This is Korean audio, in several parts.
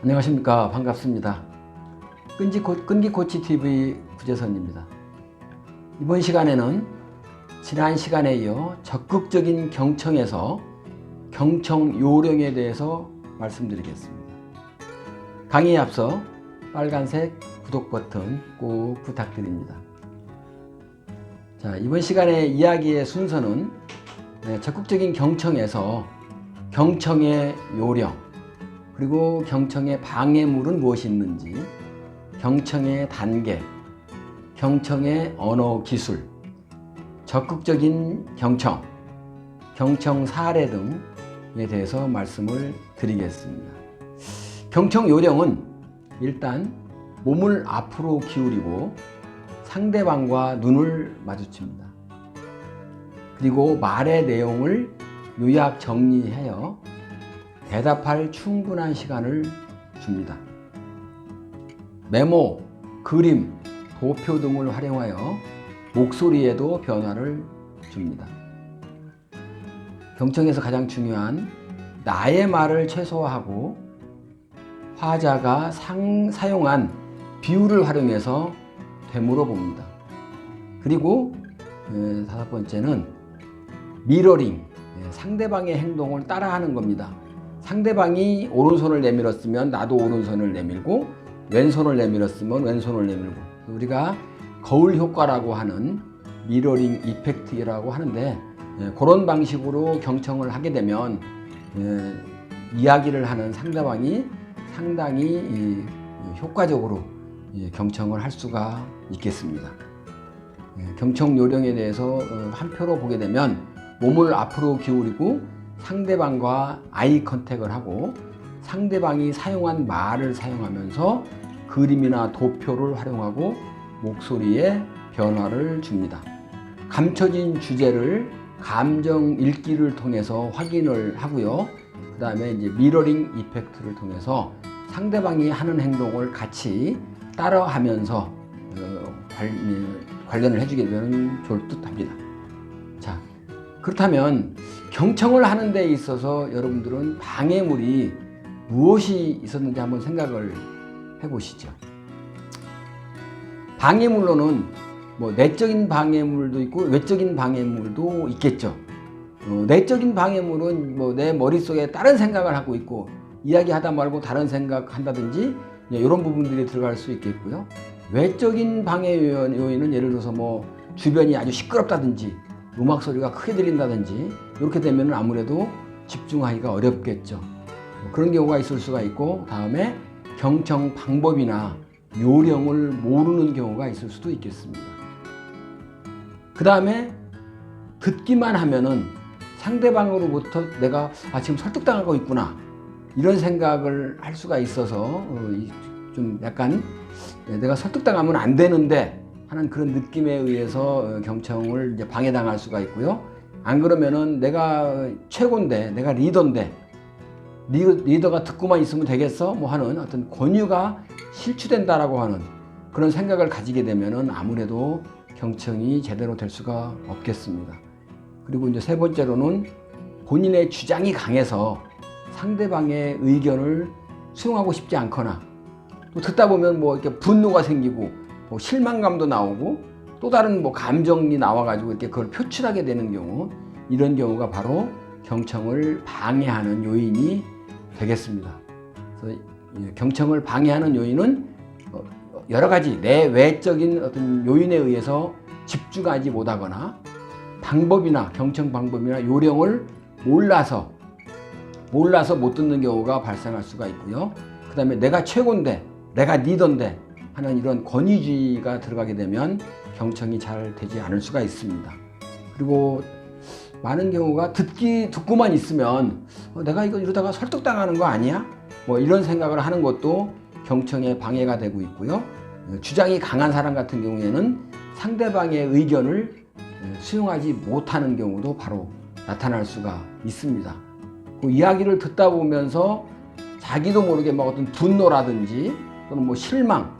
안녕하십니까. 반갑습니다. 끈기코치TV 구재선입니다. 이번 시간에는 지난 시간에 이어 적극적인 경청에서 경청 요령에 대해서 말씀드리겠습니다. 강의에 앞서 빨간색 구독 버튼 꼭 부탁드립니다. 자, 이번 시간의 이야기의 순서는 적극적인 경청에서 경청의 요령, 그리고 경청의 방해물은 무엇이 있는지, 경청의 단계, 경청의 언어 기술, 적극적인 경청, 경청 사례 등에 대해서 말씀을 드리겠습니다. 경청 요령은 일단 몸을 앞으로 기울이고 상대방과 눈을 마주칩니다. 그리고 말의 내용을 요약 정리하여 대답할 충분한 시간을 줍니다. 메모, 그림, 도표 등을 활용하여 목소리에도 변화를 줍니다. 경청에서 가장 중요한 나의 말을 최소화하고 화자가 사용한 비유를 활용해서 되물어 봅니다. 그리고 다섯 번째는 미러링, 상대방의 행동을 따라하는 겁니다. 상대방이 오른손을 내밀었으면 나도 오른손을 내밀고, 왼손을 내밀었으면 왼손을 내밀고, 우리가 거울 효과라고 하는 미러링 이펙트라고 하는데, 그런 방식으로 경청을 하게 되면 이야기를 하는 상대방이 상당히 효과적으로 경청을 할 수가 있겠습니다. 경청 요령에 대해서 한 표로 보게 되면 몸을 앞으로 기울이고 상대방과 아이 컨택을 하고 상대방이 사용한 말을 사용하면서 그림이나 도표를 활용하고 목소리에 변화를 줍니다. 감춰진 주제를 감정 읽기를 통해서 확인을 하고요. 그 다음에 이제 미러링 이펙트를 통해서 상대방이 하는 행동을 같이 따라하면서 관련을 해주게 되면 좋을 듯 합니다. 자, 그렇다면 경청을 하는 데 있어서 여러분들은 방해물이 무엇이 있었는지 한번 생각을 해보시죠. 방해물로는 내적인 방해물도 있고 외적인 방해물도 있겠죠. 내적인 방해물은 내 머릿속에 다른 생각을 하고 있고 이야기하다 말고 다른 생각한다든지 이런 부분들이 들어갈 수 있겠고요. 외적인 방해 요인은 예를 들어서 주변이 아주 시끄럽다든지 음악 소리가 크게 들린다든지 이렇게 되면 아무래도 집중하기가 어렵겠죠. 그런 경우가 있을 수가 있고, 다음에 경청 방법이나 요령을 모르는 경우가 있을 수도 있겠습니다. 그 다음에 듣기만 하면은 상대방으로부터 내가 지금 설득당하고 있구나 이런 생각을 할 수가 있어서 좀 약간 내가 설득당하면 안 되는데 하는 그런 느낌에 의해서 경청을 이제 방해당할 수가 있고요. 안 그러면은 내가 최고인데, 내가 리더인데, 리더가 듣고만 있으면 되겠어? 하는 어떤 권유가 실추된다라고 하는 그런 생각을 가지게 되면은 아무래도 경청이 제대로 될 수가 없겠습니다. 그리고 이제 세 번째로는 본인의 주장이 강해서 상대방의 의견을 수용하고 싶지 않거나, 또 듣다 보면 이렇게 분노가 생기고 실망감도 나오고 또 다른 감정이 나와가지고 이렇게 그걸 표출하게 되는 경우, 이런 경우가 바로 경청을 방해하는 요인이 되겠습니다. 그래서 경청을 방해하는 요인은 여러 가지 내외적인 어떤 요인에 의해서 집중하지 못하거나 방법이나 경청 방법이나 요령을 몰라서 못 듣는 경우가 발생할 수가 있고요. 그 다음에 내가 최고인데, 내가 리더인데 하는 이런 권위주의가 들어가게 되면 경청이 잘 되지 않을 수가 있습니다. 그리고 많은 경우가 듣고만 있으면 내가 이거 이러다가 설득당하는 거 아니야? 이런 생각을 하는 것도 경청에 방해가 되고 있고요. 주장이 강한 사람 같은 경우에는 상대방의 의견을 수용하지 못하는 경우도 바로 나타날 수가 있습니다. 그 이야기를 듣다 보면서 자기도 모르게 막 어떤 분노라든지 또는 뭐 실망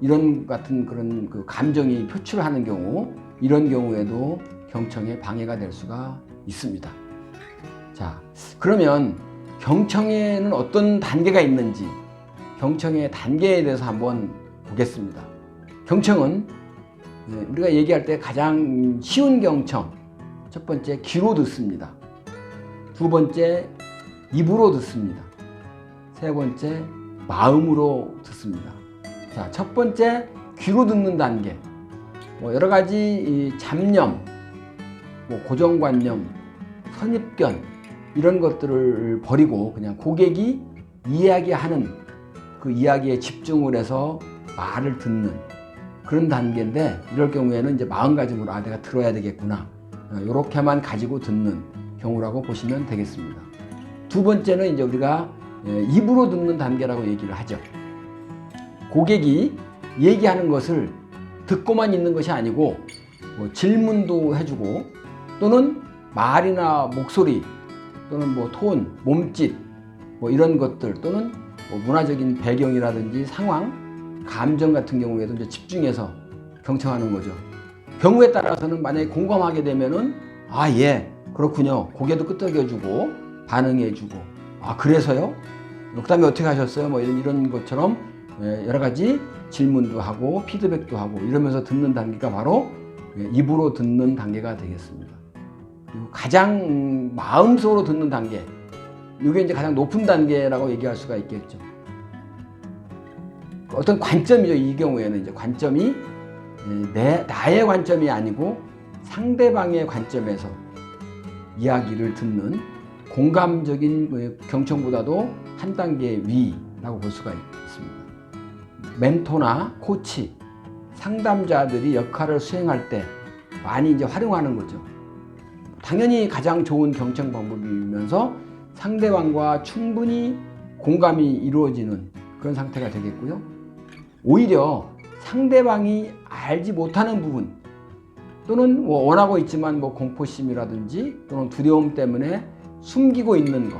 이런 같은 그런 그 감정이 표출하는 경우, 이런 경우에도 경청에 방해가 될 수가 있습니다. 자, 그러면 경청에는 어떤 단계가 있는지 경청의 단계에 대해서 한번 보겠습니다. 경청은 우리가 얘기할 때 가장 쉬운 경청, 첫 번째 귀로 듣습니다. 두 번째 입으로 듣습니다. 세 번째 마음으로 듣습니다. 자, 첫 번째 귀로 듣는 단계, 여러 가지 잡념, 고정관념, 선입견 이런 것들을 버리고 그냥 고객이 이야기하는 그 이야기에 집중을 해서 말을 듣는 그런 단계인데, 이럴 경우에는 이제 마음가짐으로 내가 들어야 되겠구나, 이렇게만 가지고 듣는 경우라고 보시면 되겠습니다. 두 번째는 이제 우리가 입으로 듣는 단계라고 얘기를 하죠. 고객이 얘기하는 것을 듣고만 있는 것이 아니고 질문도 해주고, 또는 말이나 목소리 또는 톤, 몸짓 이런 것들, 또는 문화적인 배경이라든지 상황, 감정 같은 경우에도 이제 집중해서 경청하는 거죠. 경우에 따라서는 만약에 공감하게 되면은 예, 그렇군요, 고개도 끄덕여주고 반응해주고, 그래서요? 그 다음에 어떻게 하셨어요? 이런 것처럼 여러 가지 질문도 하고 피드백도 하고 이러면서 듣는 단계가 바로 입으로 듣는 단계가 되겠습니다. 그리고 가장 마음속으로 듣는 단계, 이게 이제 가장 높은 단계라고 얘기할 수가 있겠죠. 어떤 관점이죠. 이 경우에는 이제 관점이 나의 관점이 아니고 상대방의 관점에서 이야기를 듣는 공감적인 경청보다도 한 단계 위라고 볼 수가 있습니다. 멘토나 코치, 상담자들이 역할을 수행할 때 많이 이제 활용하는 거죠. 당연히 가장 좋은 경청 방법이면서 상대방과 충분히 공감이 이루어지는 그런 상태가 되겠고요. 오히려 상대방이 알지 못하는 부분, 또는 원하고 있지만 공포심이라든지 또는 두려움 때문에 숨기고 있는 것,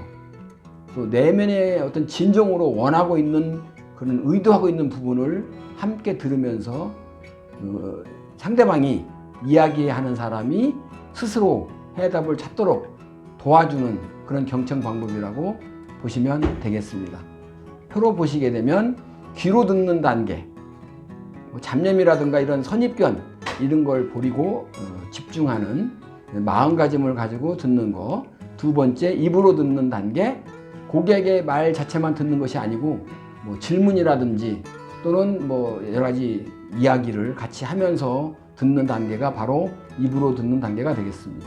또 내면의 어떤 진정으로 원하고 있는 그런 의도하고 있는 부분을 함께 들으면서 상대방이 이야기하는 사람이 스스로 해답을 찾도록 도와주는 그런 경청 방법이라고 보시면 되겠습니다. 표로 보시게 되면 귀로 듣는 단계, 잡념이라든가 이런 선입견 이런 걸 버리고 집중하는 마음가짐을 가지고 듣는 거. 두 번째, 입으로 듣는 단계, 고객의 말 자체만 듣는 것이 아니고 질문이라든지 또는 여러 가지 이야기를 같이 하면서 듣는 단계가 바로 입으로 듣는 단계가 되겠습니다.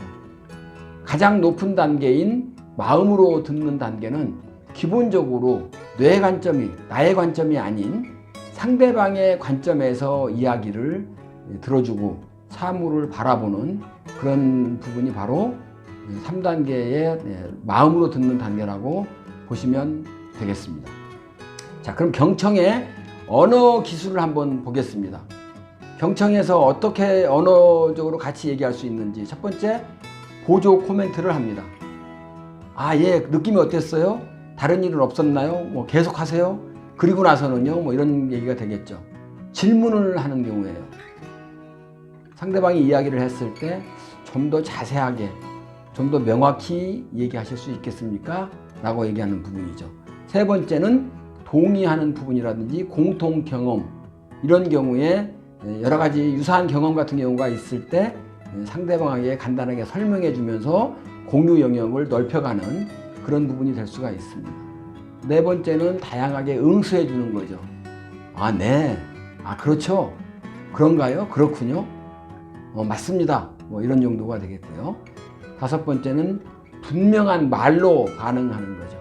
가장 높은 단계인 마음으로 듣는 단계는 기본적으로 뇌 관점이 나의 관점이 아닌 상대방의 관점에서 이야기를 들어주고 사물을 바라보는 그런 부분이 바로 3단계의 마음으로 듣는 단계라고 보시면 되겠습니다. 자, 그럼 경청의 언어 기술을 한번 보겠습니다. 경청에서 어떻게 언어적으로 같이 얘기할 수 있는지. 첫 번째, 보조 코멘트를 합니다. 예, 느낌이 어땠어요? 다른 일은 없었나요? 계속 하세요? 그리고 나서는요? 이런 얘기가 되겠죠. 질문을 하는 경우에요. 상대방이 이야기를 했을 때 좀 더 자세하게, 좀 더 명확히 얘기하실 수 있겠습니까? 라고 얘기하는 부분이죠. 세 번째는 동의하는 부분이라든지 공통 경험, 이런 경우에 여러 가지 유사한 경험 같은 경우가 있을 때 상대방에게 간단하게 설명해 주면서 공유 영역을 넓혀가는 그런 부분이 될 수가 있습니다. 네 번째는 다양하게 응수해 주는 거죠. 네. 그렇죠. 그런가요? 그렇군요. 맞습니다. 이런 정도가 되겠고요. 다섯 번째는 분명한 말로 반응하는 거죠.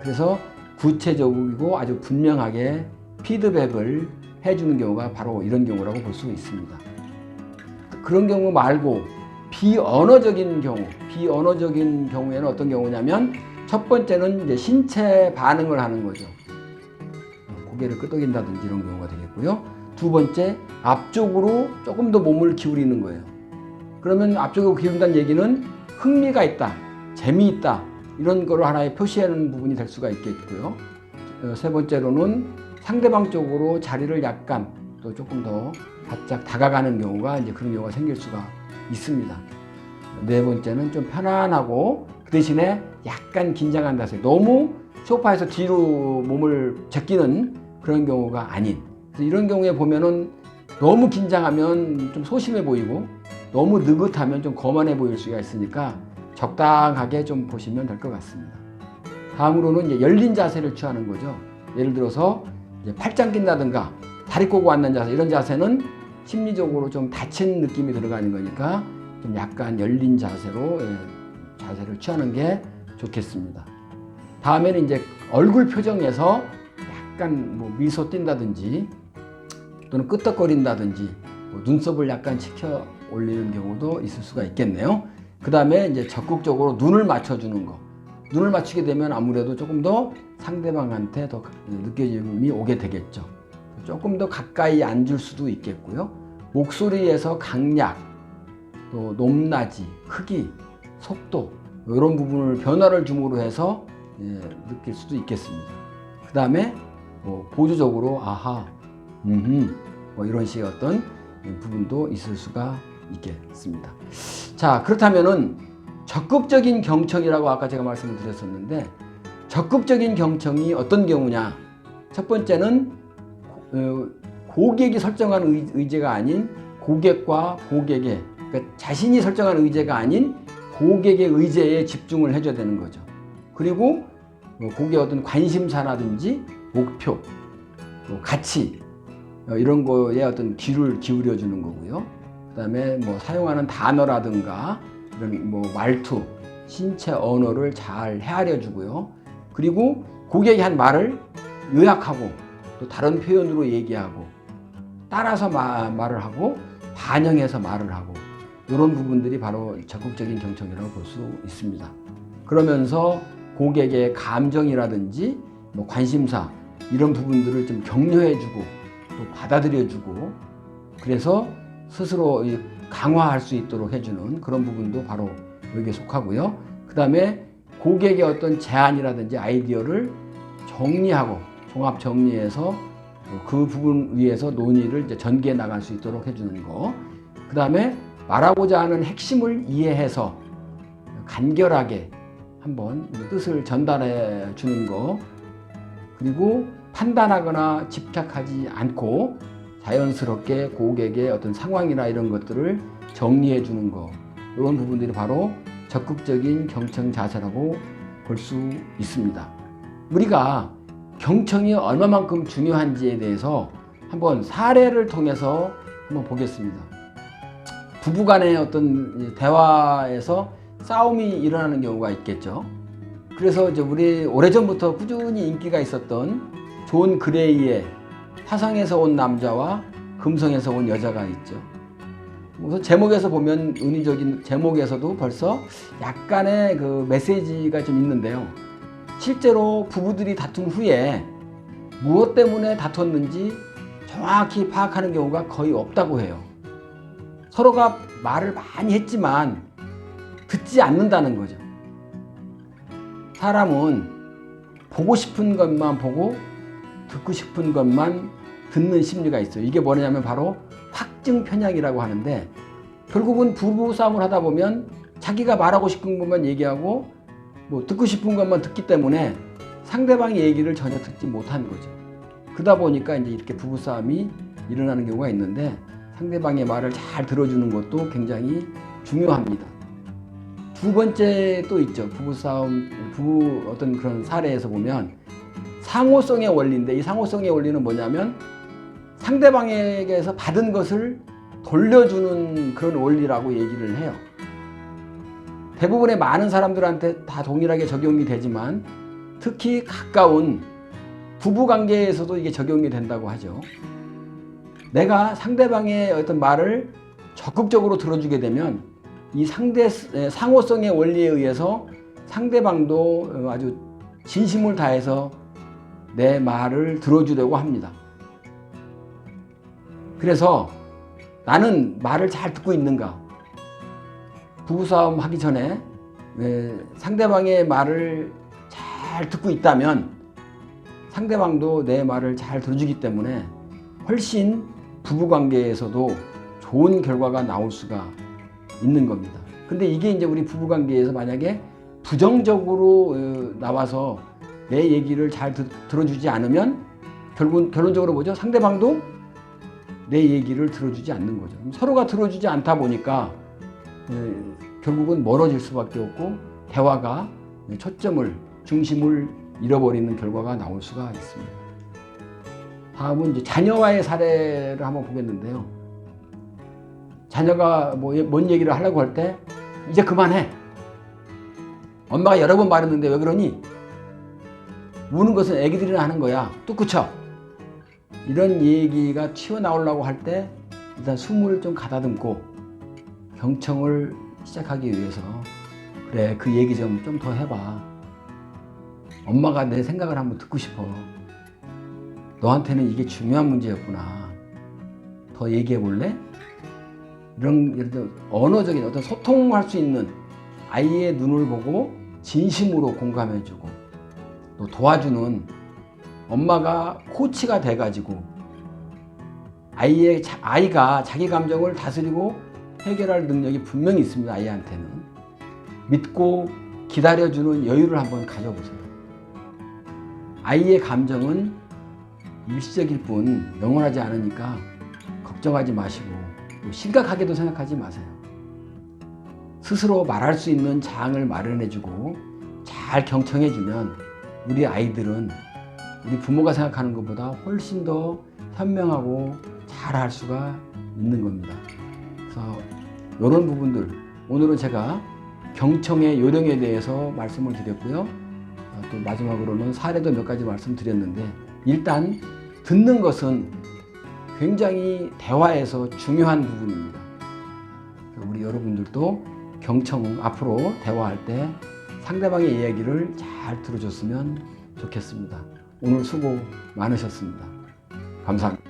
그래서 구체적이고 아주 분명하게 피드백을 해주는 경우가 바로 이런 경우라고 볼 수 있습니다. 그런 경우 말고 비언어적인 경우에는 어떤 경우냐면, 첫 번째는 이제 신체 반응을 하는 거죠. 고개를 끄덕인다든지 이런 경우가 되겠고요. 두 번째, 앞쪽으로 조금 더 몸을 기울이는 거예요. 그러면 앞쪽으로 기울인다는 얘기는 흥미가 있다, 재미있다, 이런 거를 하나의 표시하는 부분이 될 수가 있겠고요. 세 번째로는 상대방 쪽으로 자리를 약간 또 조금 더 바짝 다가가는 경우가 이제 그런 경우가 생길 수가 있습니다. 네 번째는 좀 편안하고 그 대신에 약간 긴장한 자세, 너무 소파에서 뒤로 몸을 제끼는 그런 경우가 아닌, 이런 경우에 보면은 너무 긴장하면 좀 소심해 보이고 너무 느긋하면 좀 거만해 보일 수가 있으니까 적당하게 좀 보시면 될 것 같습니다. 다음으로는 이제 열린 자세를 취하는 거죠. 예를 들어서 이제 팔짱 낀다든가 다리 꼬고 앉는 자세, 이런 자세는 심리적으로 좀 다친 느낌이 들어가는 거니까 좀 약간 열린 자세로 자세를 취하는 게 좋겠습니다. 다음에는 이제 얼굴 표정에서 약간 뭐 미소 띈다든지 또는 끄덕거린다든지 뭐 눈썹을 약간 치켜 올리는 경우도 있을 수가 있겠네요. 그 다음에 이제 적극적으로 눈을 맞춰주는 거. 눈을 맞추게 되면 아무래도 조금 더 상대방한테 더 느껴짐이 오게 되겠죠. 조금 더 가까이 앉을 수도 있겠고요. 목소리에서 강약, 또 높낮이, 크기, 속도, 이런 부분을 변화를 줌으로 해서 느낄 수도 있겠습니다. 그 다음에 뭐 보조적으로 아하, 뭐 이런 식의 어떤 부분도 있을 수가 있겠습니다. 자, 그렇다면은 적극적인 경청이라고 아까 제가 말씀을 드렸었는데, 적극적인 경청이 어떤 경우냐? 첫 번째는 고객이 설정한 의제가 아닌 고객과 고객의, 그러니까 자신이 설정한 의제가 아닌 고객의 의제에 집중을 해줘야 되는 거죠. 그리고 고객의 어떤 관심사라든지 목표, 가치, 이런 거에 어떤 귀를 기울여 주는 거고요. 그 다음에 뭐 사용하는 단어라든가 이런 뭐 말투, 신체 언어를 잘 헤아려 주고요. 그리고 고객이 한 말을 요약하고 또 다른 표현으로 얘기하고 따라서 말을 하고 반영해서 말을 하고, 이런 부분들이 바로 적극적인 경청이라고 볼 수 있습니다. 그러면서 고객의 감정이라든지 뭐 관심사, 이런 부분들을 좀 격려해주고 또 받아들여주고, 그래서 스스로 강화할 수 있도록 해주는 그런 부분도 바로 여기에 속하고요. 그 다음에 고객의 어떤 제안이라든지 아이디어를 정리하고 종합 정리해서 그 부분 위에서 논의를 이제 전개해 나갈 수 있도록 해주는 거. 그 다음에 말하고자 하는 핵심을 이해해서 간결하게 한번 뜻을 전달해 주는 거. 그리고 판단하거나 집착하지 않고 자연스럽게 고객의 어떤 상황이나 이런 것들을 정리해 주는 거. 이런 부분들이 바로 적극적인 경청 자세라고 볼 수 있습니다. 우리가 경청이 얼마만큼 중요한지에 대해서 한번 사례를 통해서 한번 보겠습니다. 부부간의 어떤 대화에서 싸움이 일어나는 경우가 있겠죠. 그래서 이제 우리 오래전부터 꾸준히 인기가 있었던 존 그레이의 화성에서 온 남자와 금성에서 온 여자가 있죠. 우선 제목에서 보면 은유적인 제목에서도 벌써 약간의 그 메시지가 좀 있는데요. 실제로 부부들이 다툰 후에 무엇 때문에 다퉜는지 정확히 파악하는 경우가 거의 없다고 해요. 서로가 말을 많이 했지만 듣지 않는다는 거죠. 사람은 보고 싶은 것만 보고 듣고 싶은 것만 듣는 심리가 있어요. 이게 뭐냐면 바로 확증 편향이라고 하는데, 결국은 부부 싸움을 하다 보면 자기가 말하고 싶은 것만 얘기하고 뭐 듣고 싶은 것만 듣기 때문에 상대방의 얘기를 전혀 듣지 못한 거죠. 그러다 보니까 이제 이렇게 부부 싸움이 일어나는 경우가 있는데, 상대방의 말을 잘 들어주는 것도 굉장히 중요합니다. 두 번째 또 있죠. 부부 싸움, 부부 어떤 그런 사례에서 보면 상호성의 원리인데, 이 상호성의 원리는 뭐냐면 상대방에게서 받은 것을 돌려주는 그런 원리라고 얘기를 해요. 대부분의 많은 사람들한테 다 동일하게 적용이 되지만 특히 가까운 부부관계에서도 이게 적용이 된다고 하죠. 내가 상대방의 어떤 말을 적극적으로 들어주게 되면 이 상호성의 원리에 의해서 상대방도 아주 진심을 다해서 내 말을 들어주려고 합니다. 그래서 나는 말을 잘 듣고 있는가? 부부싸움 하기 전에 상대방의 말을 잘 듣고 있다면 상대방도 내 말을 잘 들어주기 때문에 훨씬 부부관계에서도 좋은 결과가 나올 수가 있는 겁니다. 근데 이게 이제 우리 부부관계에서 만약에 부정적으로 나와서 내 얘기를 잘 들어주지 않으면 결론적으로 뭐죠? 상대방도 내 얘기를 들어주지 않는 거죠. 서로가 들어주지 않다 보니까 결국은 멀어질 수밖에 없고 대화가 초점을, 중심을 잃어버리는 결과가 나올 수가 있습니다. 다음은 이제 자녀와의 사례를 한번 보겠는데요. 자녀가 뭔 얘기를 하려고 할 때 이제 그만해. 엄마가 여러 번 말했는데 왜 그러니? 우는 것은 애기들이나 하는 거야. 뚝 그쳐. 이런 얘기가 튀어나오려고 할 때 일단 숨을 좀 가다듬고 경청을 시작하기 위해서 그래, 그 얘기 좀 더 해봐. 엄마가 내 생각을 한번 듣고 싶어. 너한테는 이게 중요한 문제였구나. 더 얘기해 볼래? 이런 예를 들어 언어적인 어떤 소통할 수 있는 아이의 눈을 보고 진심으로 공감해주고 또 도와주는 엄마가 코치가 돼가지고 아이가 자기 감정을 다스리고 해결할 능력이 분명히 있습니다. 아이한테는. 믿고 기다려주는 여유를 한번 가져보세요. 아이의 감정은 일시적일 뿐 영원하지 않으니까 걱정하지 마시고 심각하게도 생각하지 마세요. 스스로 말할 수 있는 장을 마련해주고 잘 경청해주면 우리 아이들은 우리 부모가 생각하는 것보다 훨씬 더 현명하고 잘할 수가 있는 겁니다. 그래서 이런 부분들 오늘은 제가 경청의 요령에 대해서 말씀을 드렸고요. 또 마지막으로는 사례도 몇 가지 말씀드렸는데 일단 듣는 것은 굉장히 대화에서 중요한 부분입니다. 우리 여러분들도 경청 앞으로 대화할 때 상대방의 이야기를 잘 들어줬으면 좋겠습니다. 오늘 수고 많으셨습니다. 감사합니다.